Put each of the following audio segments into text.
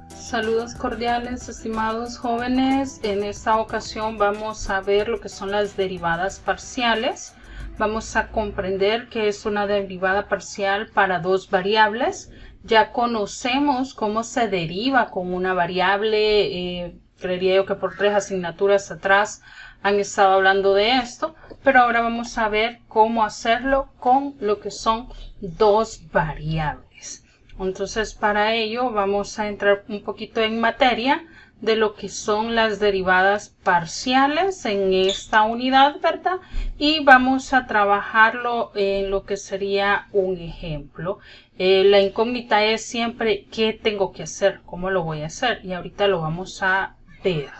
Saludos cordiales, estimados jóvenes. En esta ocasión vamos a ver lo que son las derivadas parciales. Vamos a comprender qué es una derivada parcial para dos variables. Ya conocemos cómo se deriva con una variable. Creería yo que por 3 asignaturas atrás han estado hablando de esto, pero ahora vamos a ver cómo hacerlo con lo que son dos variables. Entonces, para ello vamos a entrar un poquito en materia de lo que son las derivadas parciales en esta unidad, ¿verdad? Y vamos a trabajarlo en lo que sería un ejemplo. La incógnita es siempre qué tengo que hacer, cómo lo voy a hacer, y ahorita lo vamos a ver.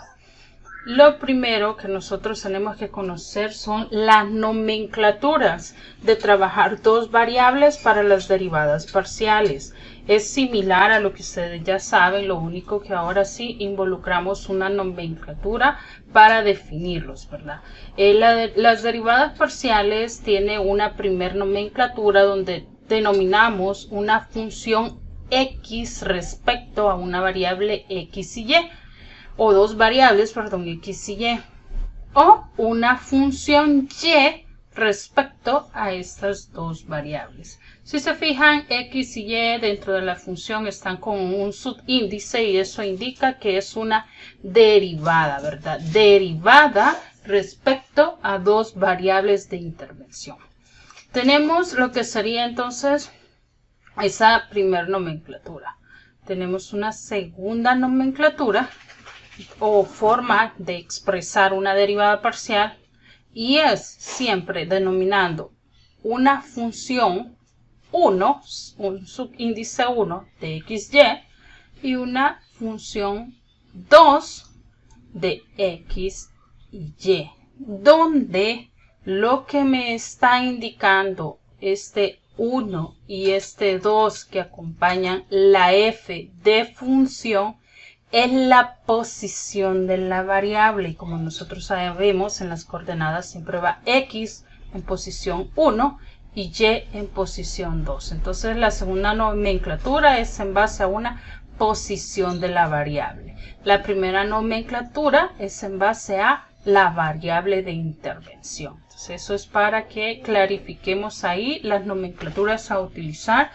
Lo primero que nosotros tenemos que conocer son las nomenclaturas de trabajar dos variables para las derivadas parciales. Es similar a lo que ustedes ya saben, lo único que ahora sí involucramos una nomenclatura para definirlos, ¿verdad? Las derivadas parciales tienen una primer nomenclatura donde denominamos una función x respecto a una variable x y y. O dos variables, perdón, x y y, o una función y respecto a estas dos variables. Si se fijan, x y y dentro de la función están con un subíndice y eso indica que es una derivada, ¿verdad? Derivada respecto a dos variables de intervención. Tenemos lo que sería entonces esa primera nomenclatura. Tenemos una segunda nomenclatura o forma de expresar una derivada parcial y es siempre denominando una función 1, un subíndice 1 de xy y una función 2 de x y y, donde lo que me está indicando este 1 y este 2 que acompañan la f de función es la posición de la variable, y como nosotros sabemos, en las coordenadas siempre va x en posición 1 y y en posición 2. Entonces la segunda nomenclatura es en base a una posición de la variable. La primera nomenclatura es en base a la variable de intervención. Entonces eso es para que clarifiquemos ahí las nomenclaturas a utilizar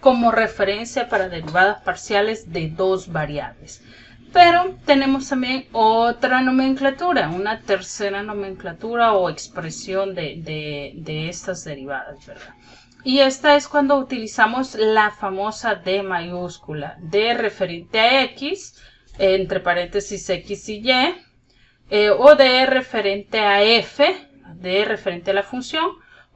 como referencia para derivadas parciales de dos variables. Pero tenemos también otra nomenclatura, una tercera nomenclatura o expresión de estas derivadas, ¿verdad? Y esta es cuando utilizamos la famosa D mayúscula, D referente a X, entre paréntesis X y Y, o D referente a F, D referente a la función,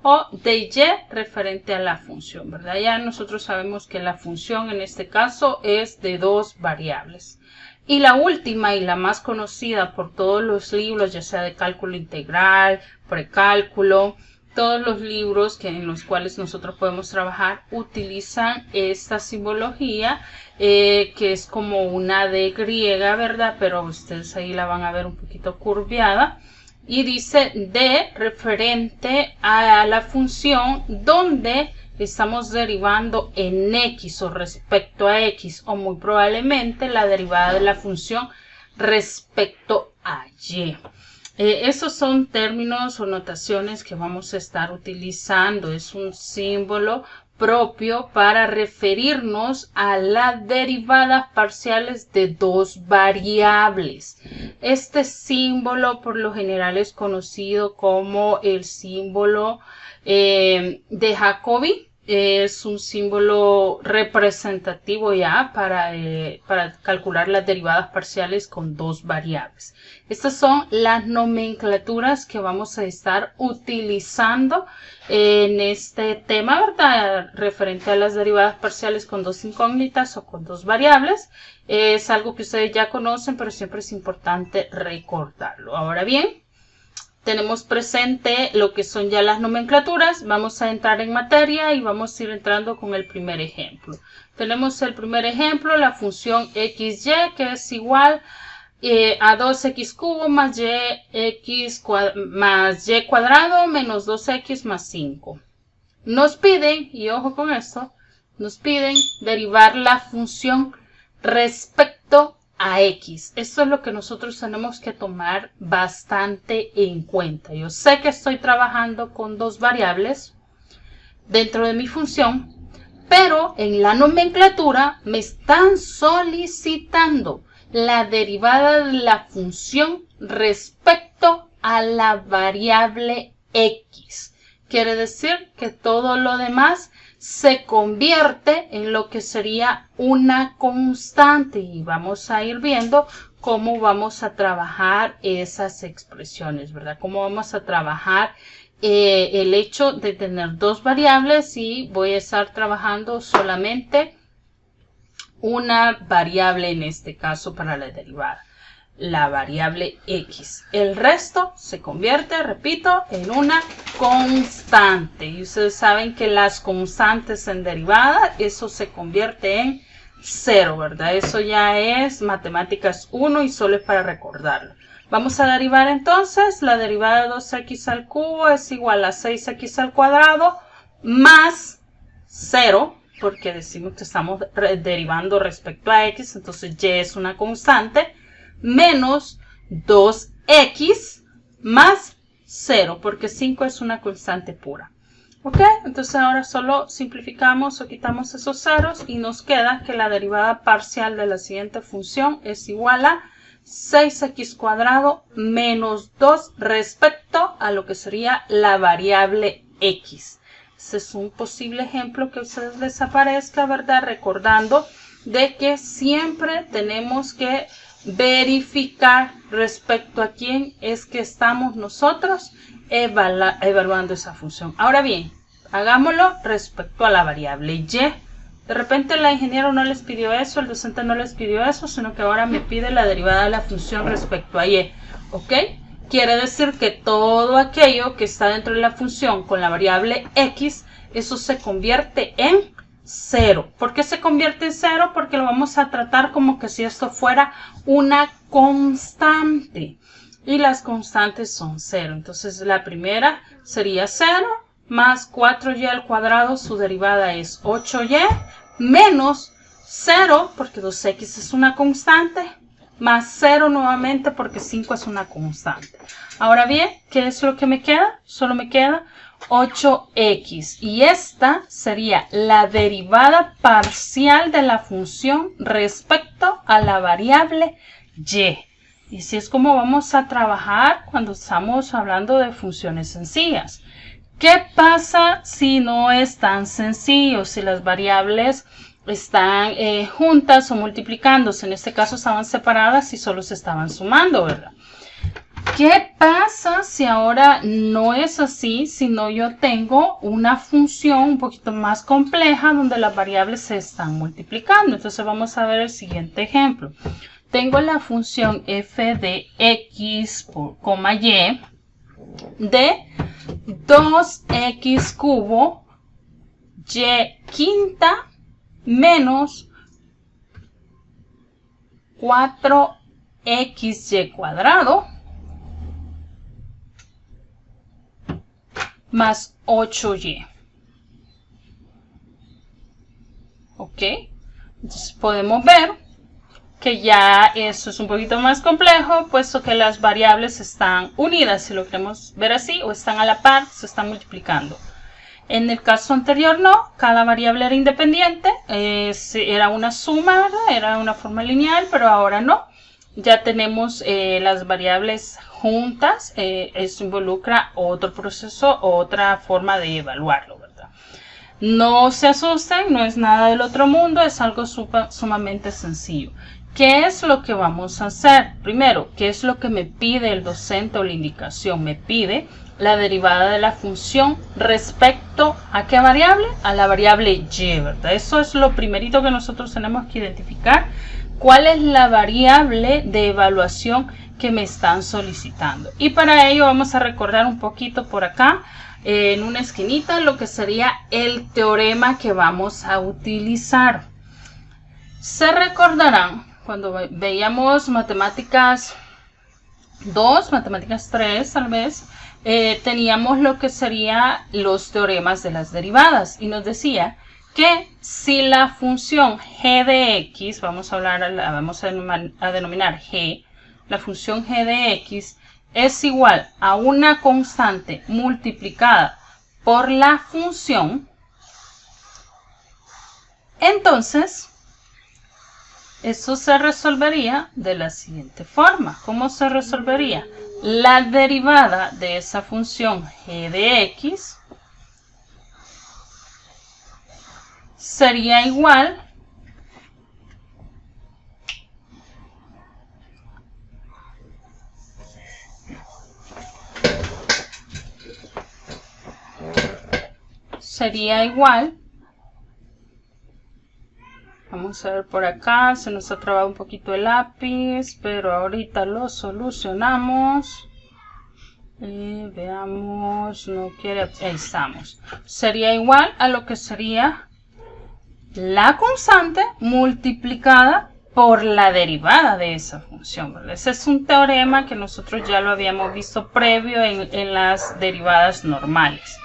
o de y referente a la función, ¿verdad? Ya nosotros sabemos que la función en este caso es de dos variables. Y la última y la más conocida por todos los libros, ya sea de cálculo integral, precálculo, todos los libros en los cuales nosotros podemos trabajar utilizan esta simbología que es como una D griega, ¿verdad? Pero ustedes ahí la van a ver un poquito curviada. Y dice D referente a la función donde estamos derivando en x o respecto a x, o muy probablemente la derivada de la función respecto a y. Esos son términos o notaciones que vamos a estar utilizando. Es un símbolo propio para referirnos a las derivadas parciales de dos variables. Este símbolo por lo general es conocido como el símbolo de Jacobi. Es un símbolo representativo ya para calcular las derivadas parciales con dos variables. Estas son las nomenclaturas que vamos a estar utilizando en este tema, ¿verdad? Referente a las derivadas parciales con dos incógnitas o con dos variables. Es algo que ustedes ya conocen, pero siempre es importante recordarlo. Ahora bien, tenemos presente lo que son ya las nomenclaturas. Vamos a entrar en materia y vamos a ir entrando con el primer ejemplo. Tenemos el primer ejemplo, la función xy, que es igual a 2x cubo más y cuadrado menos 2x más 5. Nos piden, y ojo con esto, nos piden derivar la función respecto a x. Esto es lo que nosotros tenemos que tomar bastante en cuenta. Yo sé que estoy trabajando con dos variables dentro de mi función, pero en la nomenclatura me están solicitando la derivada de la función respecto a la variable x. Quiere decir que todo lo demás se convierte en lo que sería una constante y vamos a ir viendo cómo vamos a trabajar esas expresiones, ¿verdad? Cómo vamos a trabajar el hecho de tener dos variables y voy a estar trabajando solamente una variable en este caso para la derivada, la variable x. El resto se convierte, repito, en una constante. Y ustedes saben que las constantes en derivada, eso se convierte en 0, ¿verdad? Eso ya es matemáticas 1 y solo es para recordarlo. Vamos a derivar entonces, la derivada de 2x al cubo es igual a 6x al cuadrado más 0, porque decimos que estamos derivando respecto a x, entonces y es una constante, menos 2x más 0, porque 5 es una constante pura. ¿Ok? Entonces ahora solo simplificamos o quitamos esos ceros y nos queda que la derivada parcial de la siguiente función es igual a 6x cuadrado menos 2 respecto a lo que sería la variable x. Ese es un posible ejemplo que a ustedes les aparezca, ¿verdad? Recordando de que siempre tenemos que verificar respecto a quién es que estamos nosotros evaluando esa función. Ahora bien, hagámoslo respecto a la variable y. De repente la ingeniero no les pidió eso, el docente no les pidió eso, sino que ahora me pide la derivada de la función respecto a y. ¿Ok? Quiere decir que todo aquello que está dentro de la función con la variable x, eso se convierte en 0. ¿Por qué se convierte en 0? Porque lo vamos a tratar como que si esto fuera una constante. Y las constantes son 0. Entonces la primera sería 0 más 4y al cuadrado, su derivada es 8y, menos 0, porque 2x es una constante, más 0 nuevamente porque 5 es una constante. Ahora bien, ¿qué es lo que me queda? Solo me queda 8x y esta sería la derivada parcial de la función respecto a la variable y. Y así es como vamos a trabajar cuando estamos hablando de funciones sencillas. ¿Qué pasa si no es tan sencillo? Si las variables están juntas o multiplicándose. En este caso estaban separadas y solo se estaban sumando, ¿verdad? ¿Qué pasa si ahora no es así? Sino yo tengo una función un poquito más compleja donde las variables se están multiplicando. Entonces vamos a ver el siguiente ejemplo. Tengo la función f de x por coma y de 2x cubo y quinta menos 4xy cuadrado más 8y. Ok, entonces podemos ver que ya eso es un poquito más complejo, puesto que las variables están unidas, si lo queremos ver así, o están a la par, se están multiplicando. En el caso anterior no, cada variable era independiente, era una suma, ¿verdad? Era una forma lineal, pero ahora no. Ya tenemos las variables juntas, eso involucra otro proceso, otra forma de evaluarlo, ¿verdad? No se asusten, no es nada del otro mundo, es algo sumamente sencillo. ¿Qué es lo que vamos a hacer? Primero, ¿qué es lo que me pide el docente o la indicación? Me pide la derivada de la función respecto a ¿qué variable? A la variable y, ¿verdad? Eso es lo primerito que nosotros tenemos que identificar. ¿Cuál es la variable de evaluación que me están solicitando? Y para ello vamos a recordar un poquito por acá, en una esquinita, lo que sería el teorema que vamos a utilizar. Se recordarán cuando veíamos matemáticas 2, matemáticas 3 tal vez, teníamos lo que serían los teoremas de las derivadas y nos decía que si la función g de x, vamos a denominar g, la función g de x es igual a una constante multiplicada por la función, entonces eso se resolvería de la siguiente forma. ¿Cómo se resolvería? La derivada de esa función g de x sería igual vamos a ver por acá, se nos ha trabado un poquito el lápiz, pero ahorita lo solucionamos. Veamos, no quiere, ahí estamos. Sería igual a lo que sería la constante multiplicada por la derivada de esa función, ¿verdad? Ese es un teorema que nosotros ya lo habíamos visto previo en las derivadas normales.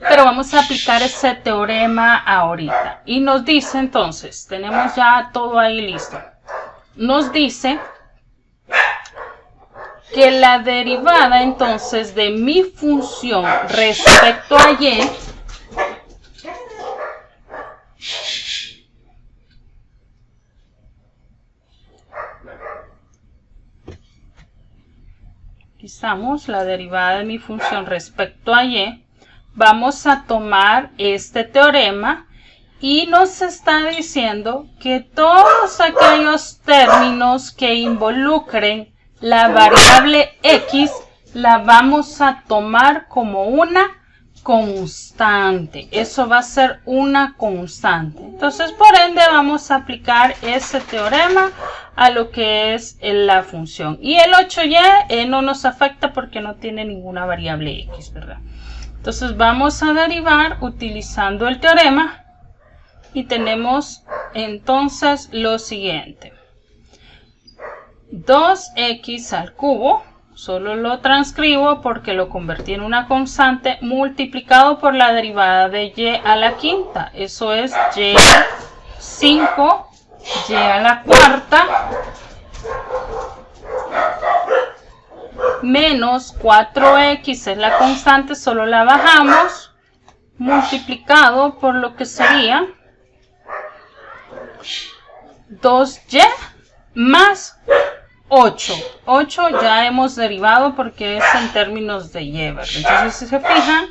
Pero vamos a aplicar ese teorema ahorita. Y nos dice entonces, tenemos ya todo ahí listo. Nos dice que la derivada entonces de mi función respecto a y aquí estamos, la derivada de mi función respecto a y. Vamos a tomar este teorema y nos está diciendo que todos aquellos términos que involucren la variable x la vamos a tomar como una constante. Eso va a ser una constante. Entonces, por ende, vamos a aplicar ese teorema a lo que es la función. Y el 8y no nos afecta porque no tiene ninguna variable x, ¿verdad? Entonces vamos a derivar utilizando el teorema y tenemos entonces lo siguiente. 2x al cubo, solo lo transcribo porque lo convertí en una constante, multiplicado por la derivada de y a la quinta. Eso es y 5, y a la cuarta, menos 4x es la constante, solo la bajamos, multiplicado por lo que sería 2y más 8. 8 ya hemos derivado porque es en términos de y, ¿verdad? Entonces, si se fijan,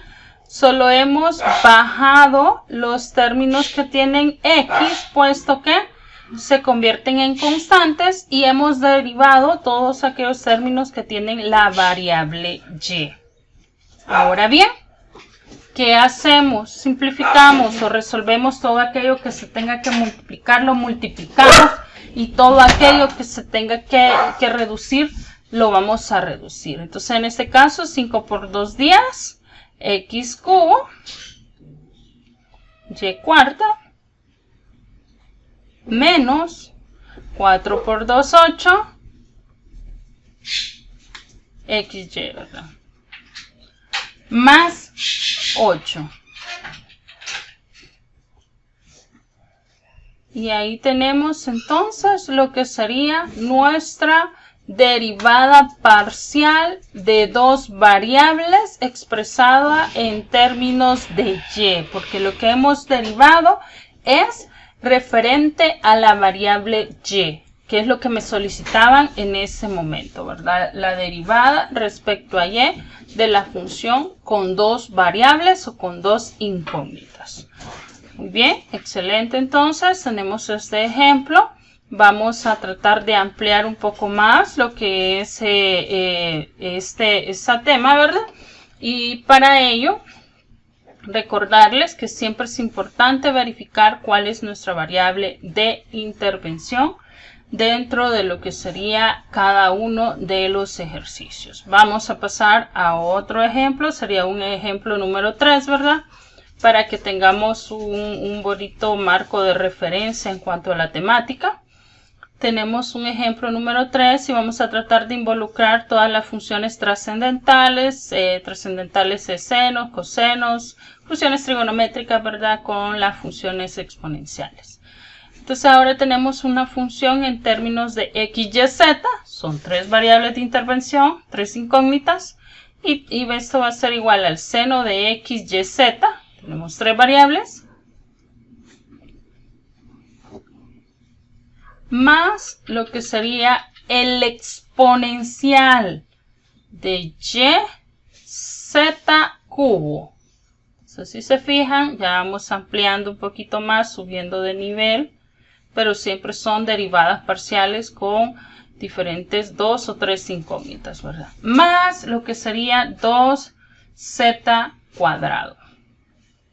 solo hemos bajado los términos que tienen x, puesto que se convierten en constantes, y hemos derivado todos aquellos términos que tienen la variable y. Ahora bien, ¿qué hacemos? Simplificamos o resolvemos todo aquello que se tenga que multiplicar, lo multiplicamos, y todo aquello que se tenga que reducir, lo vamos a reducir. Entonces, en este caso, 5 por 2 10, x cubo, y cuarta, menos 4 por 2, 8, xy, ¿verdad? Más 8. Y ahí tenemos entonces lo que sería nuestra derivada parcial de dos variables expresada en términos de y, porque lo que hemos derivado es referente a la variable y, que es lo que me solicitaban en ese momento, ¿verdad? La derivada respecto a y de la función con dos variables o con dos incógnitas. Muy bien, excelente. Entonces tenemos este ejemplo. Vamos a tratar de ampliar un poco más lo que es este tema, ¿verdad? Y para ello, recordarles que siempre es importante verificar cuál es nuestra variable de intervención dentro de lo que sería cada uno de los ejercicios. Vamos a pasar a otro ejemplo. Sería un ejemplo número 3, ¿verdad? Para que tengamos un bonito marco de referencia en cuanto a la temática. tenemos un ejemplo número 3 y vamos a tratar de involucrar todas las funciones trascendentales, de senos, cosenos, funciones trigonométricas, ¿verdad? Con las funciones exponenciales. Entonces ahora tenemos una función en términos de x, y, z. Son 3 variables de intervención, 3 incógnitas. Y esto va a ser igual al seno de x, y, z. Tenemos 3 variables. Más lo que sería el exponencial de y, z cubo. Entonces, si se fijan, ya vamos ampliando un poquito más, subiendo de nivel. Pero siempre son derivadas parciales con diferentes 2 o 3 incógnitas, ¿verdad? Más lo que sería 2z cuadrado.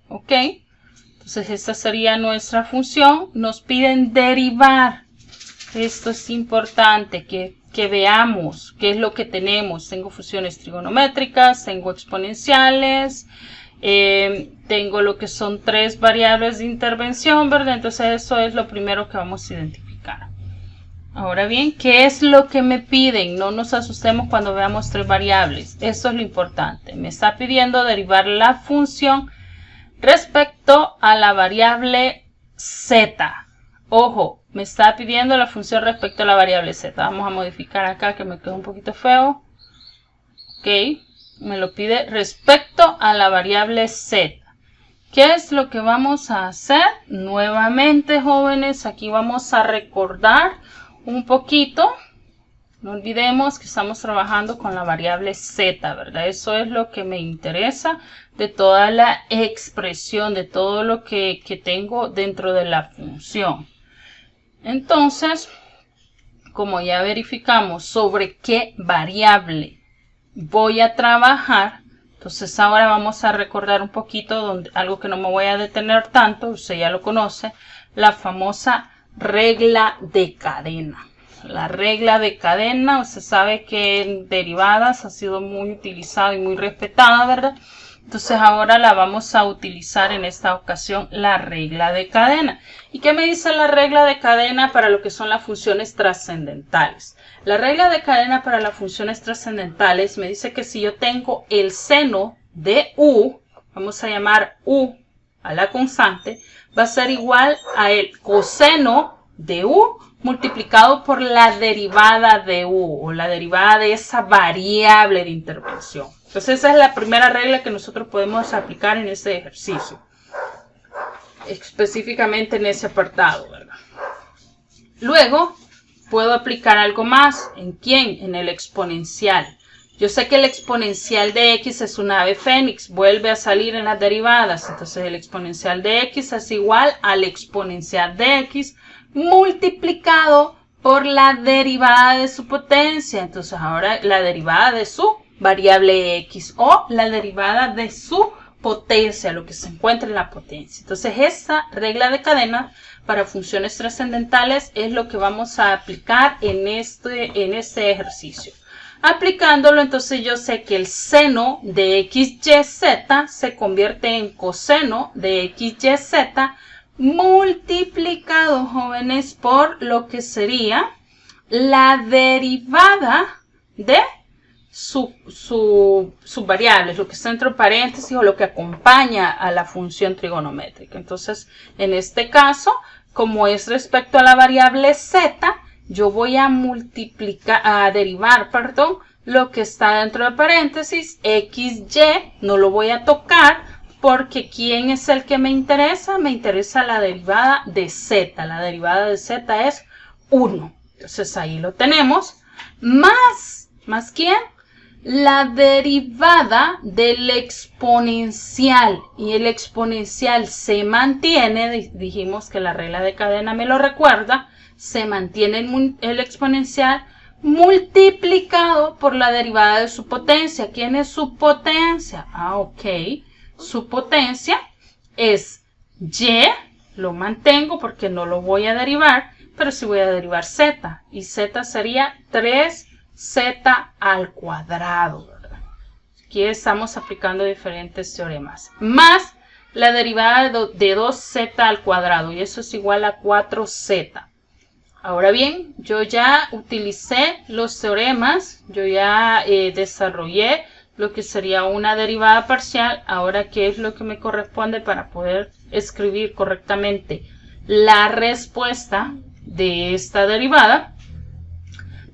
¿Ok? Entonces esta sería nuestra función. Nos piden derivar. Esto es importante que veamos qué es lo que tenemos. Tengo funciones trigonométricas, tengo exponenciales. Tengo lo que son 3 variables de intervención, ¿verdad? Entonces eso es lo primero que vamos a identificar. Ahora bien, ¿qué es lo que me piden? No nos asustemos cuando veamos 3 variables. Esto es lo importante. Me está pidiendo derivar la función respecto a la variable z. Ojo, me está pidiendo la función respecto a la variable z. Vamos a modificar acá que me quedó un poquito feo. Ok. Me lo pide respecto a la variable z. ¿Qué es lo que vamos a hacer? Nuevamente, jóvenes, aquí vamos a recordar un poquito. No olvidemos que estamos trabajando con la variable z, ¿verdad? Eso es lo que me interesa de toda la expresión, de todo lo que tengo dentro de la función. Entonces, como ya verificamos sobre qué variable voy a trabajar, entonces ahora vamos a recordar un poquito algo que no me voy a detener tanto, usted ya lo conoce, la famosa regla de cadena. La regla de cadena, usted sabe que en derivadas ha sido muy utilizada y muy respetada, ¿verdad? Entonces ahora la vamos a utilizar en esta ocasión, la regla de cadena. ¿Y qué me dice la regla de cadena para lo que son las funciones trascendentales? La regla de cadena para las funciones trascendentales me dice que si yo tengo el seno de u, vamos a llamar u a la constante, va a ser igual a el coseno de u multiplicado por la derivada de u, o la derivada de esa variable de intervención. Entonces esa es la primera regla que nosotros podemos aplicar en este ejercicio, específicamente en ese apartado, ¿verdad? Luego puedo aplicar algo más. ¿En quién? En el exponencial. Yo sé que el exponencial de x es una ave fénix, vuelve a salir en las derivadas. Entonces el exponencial de x es igual al exponencial de x multiplicado por la derivada de su potencia. Entonces ahora la derivada de su variable x o la derivada de su potencia, lo que se encuentra en la potencia. Entonces esta regla de cadena para funciones trascendentales es lo que vamos a aplicar en este ejercicio. Aplicándolo, entonces yo sé que el seno de x, y, z se convierte en coseno de x, y, z multiplicado, jóvenes, por lo que sería la derivada de sus variables, lo que está entre paréntesis o lo que acompaña a la función trigonométrica. Entonces, en este caso, como es respecto a la variable z, yo voy a derivar, lo que está dentro de paréntesis, x, y, no lo voy a tocar porque ¿quién es el que me interesa? Me interesa la derivada de z. La derivada de z es 1. Entonces ahí lo tenemos. ¿Más quién? La derivada del exponencial. Y el exponencial se mantiene, dijimos que la regla de cadena me lo recuerda, se mantiene el exponencial multiplicado por la derivada de su potencia. ¿Quién es su potencia? Ok. Su potencia es y, lo mantengo porque no lo voy a derivar, pero sí voy a derivar z. Y z sería 3z al cuadrado, ¿verdad? Aquí estamos aplicando diferentes teoremas. Más la derivada de 2z al cuadrado, y eso es igual a 4z. Ahora bien, yo ya utilicé los teoremas, yo ya desarrollé lo que sería una derivada parcial. Ahora, ¿qué es lo que me corresponde para poder escribir correctamente la respuesta de esta derivada?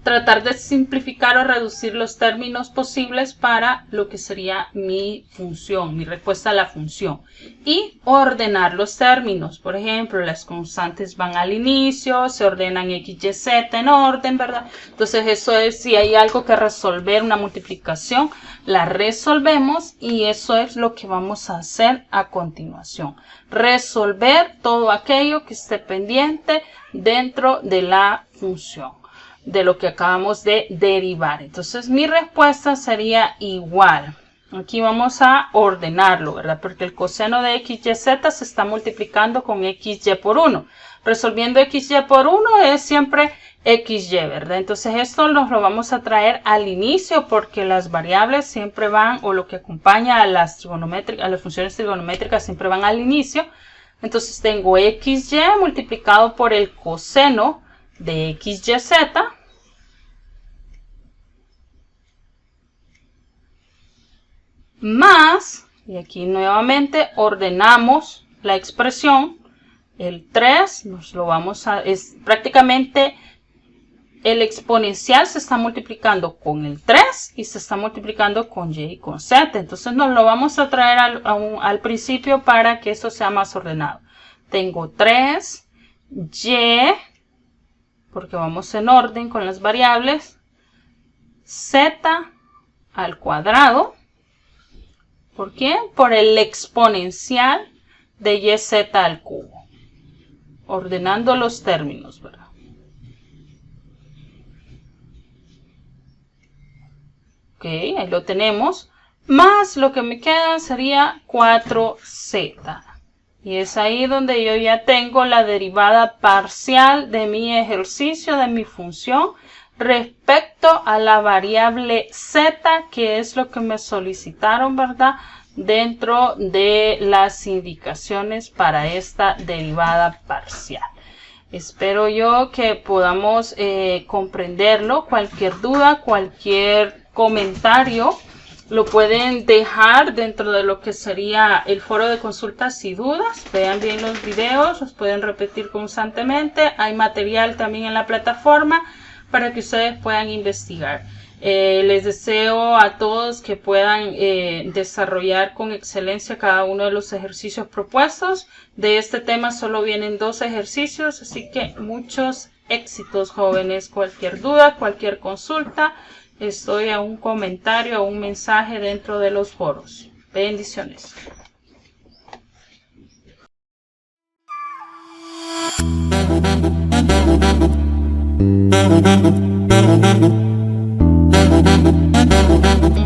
Tratar de simplificar o reducir los términos posibles para lo que sería mi función, mi respuesta a la función. Y ordenar los términos. Por ejemplo, las constantes van al inicio, se ordenan x, y, z en orden, ¿verdad? Entonces eso es, si hay algo que resolver, una multiplicación, la resolvemos y eso es lo que vamos a hacer a continuación. Resolver todo aquello que esté pendiente dentro de la función, de lo que acabamos de derivar. Entonces mi respuesta sería igual. Aquí vamos a ordenarlo, ¿verdad? Porque el coseno de x, y, z se está multiplicando con x, y por 1. Resolviendo x, y por 1 es siempre x, y, ¿verdad? Entonces esto nos lo vamos a traer al inicio porque las variables siempre van, o lo que acompaña a las trigonométricas, a las funciones trigonométricas siempre van al inicio. Entonces tengo x, y multiplicado por el coseno de x, y, z más, y aquí nuevamente ordenamos la expresión, el 3 nos lo vamos a, es prácticamente el exponencial se está multiplicando con el 3 y se está multiplicando con y y con z. Entonces nos lo vamos a traer al principio para que esto sea más ordenado. Tengo 3, y, porque vamos en orden con las variables, z al cuadrado. ¿Por qué? Por el exponencial de yz al cubo. Ordenando los términos, ¿verdad? Ok, ahí lo tenemos. Más lo que me queda sería 4z. Y es ahí donde yo ya tengo la derivada parcial de mi ejercicio, de mi función, respecto a la variable z, que es lo que me solicitaron, ¿verdad? Dentro de las indicaciones para esta derivada parcial. Espero yo que podamos comprenderlo. Cualquier duda, cualquier comentario, lo pueden dejar dentro de lo que sería el foro de consultas y dudas. Vean bien los videos, los pueden repetir constantemente. Hay material también en la plataforma para que ustedes puedan investigar. Les deseo a todos que puedan desarrollar con excelencia cada uno de los ejercicios propuestos. De este tema solo vienen 2 ejercicios, así que muchos éxitos, jóvenes. Cualquier duda, cualquier consulta, estoy a un comentario, a un mensaje dentro de los foros. Bendiciones.